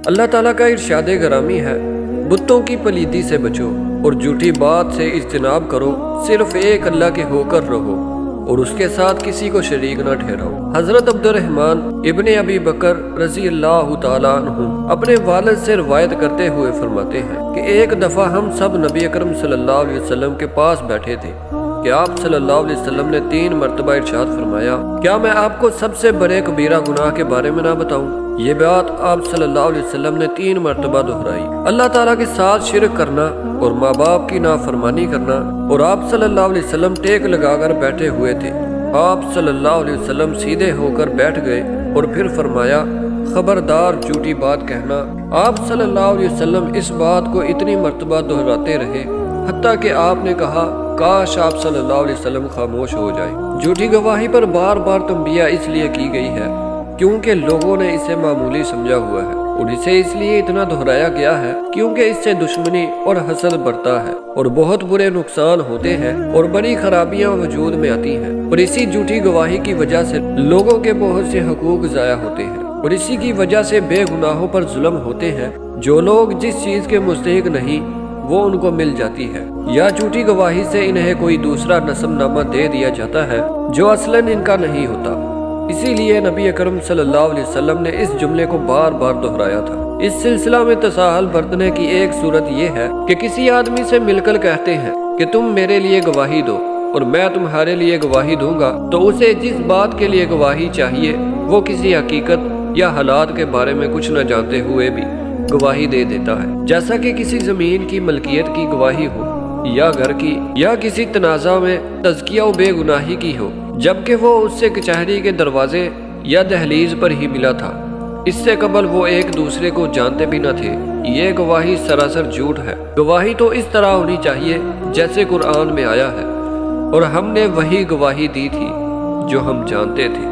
اللہ تعالیٰ کا ارشاد گرامی ہے، بتوں کی پلیدی سے بچو اور جھوٹی بات سے اجتناب کرو، صرف ایک اللہ کے ہو کر رہو اور اس کے ساتھ کسی کو شریک نہ ٹھہراؤ۔ حضرت عبد الرحمن ابن ابی بکر رضی اللہ تعالیٰ عنہ اپنے والد سے روایت کرتے ہوئے فرماتے ہیں کہ ایک دفعہ ہم سب نبی اکرم صلی اللہ علیہ وسلم کے پاس بیٹھے تھے کہ آپ صلی اللہ علیہ وسلم نے 3 مرتبہ ارشاد فرمایا، کیا میں آپ کو سب سے بڑے کبیرہ گناہ کے بارے میں نہ بتاؤں؟ یہ بات آپ صلی اللہ علیہ وسلم نے 3 مرتبہ دہرائی، اللہ تعالیٰ کے ساتھ شرک کرنا اور ماں باپ کی نافرمانی کرنا۔ اور آپ صلی اللہ علیہ وسلم ٹیک لگا کر بیٹھے ہوئے تھے۔ آپ صلی اللہ علیہ وسلم سیدھے ہو کر بیٹھ گئے اور پھر فرمایا، خبردار جھوٹی بات کہنا۔ آپ صلی اللہ علیہ وسلم اس بات کو اتنی مرتبہ دہراتے رہے حتیٰ کہ آپ نے کہا، کاش آپ صلی اللہ علیہ وسلم خاموش ہو جائیں۔ جھوٹی گواہی پر بار بار تنبیہ اس لیے کی گئی ہے کیونکہ لوگوں نے اسے معمولی سمجھا ہوا ہے، اور اسے اس لیے اتنا دہرایا گیا ہے کیونکہ اس سے دشمنی اور حسد بڑھتا ہے اور بہت برے نقصان ہوتے ہیں اور بڑی خرابیاں وجود میں آتی ہیں، اور اسی جھوٹی گواہی کی وجہ سے لوگوں کے بہت سے حقوق ضائع ہوتے ہیں، اور اسی کی وجہ سے بے گناہوں پر ظلم ہوتے ہیں۔ جو لوگ جس چیز کے مستحق نہیں وہ ان کو مل جاتی ہے، یا جھوٹی گواہی سے انہیں کوئی دوسرا نسب نامہ دے دیا جاتا ہے جو اصلاً ان کا نہیں ہوتا۔ اسی لیے نبی اکرم صلی اللہ علیہ وسلم نے اس جملے کو بار بار دہرایا تھا۔ اس سلسلہ میں تساہل برتنے کی ایک صورت یہ ہے کہ کسی آدمی سے مل کر کہتے ہیں کہ تم میرے لیے گواہی دو اور میں تمہارے لیے گواہی دوں گا، تو اسے جس بات کے لیے گواہی چاہیے وہ کسی حقیقت یا حالات کے بارے میں کچھ نہ جانتے ہوئے بھی گواہی دے دیتا ہے، جیسا کہ کسی زمین کی ملکیت کی گواہی ہو یا گھر کی، یا کسی تنازع میں تزکیہ و بے گناہی کی ہو، جبکہ وہ اس سے کچہری کے دروازے یا دہلیز پر ہی ملا تھا۔ اس سے قبل وہ ایک دوسرے کو جانتے بھی نہ تھے۔ یہ گواہی سراسر جھوٹ ہے۔ گواہی تو اس طرح ہونی چاہیے جیسے قرآن میں آیا ہے، اور ہم نے وہی گواہی دی تھی جو ہم جانتے تھے۔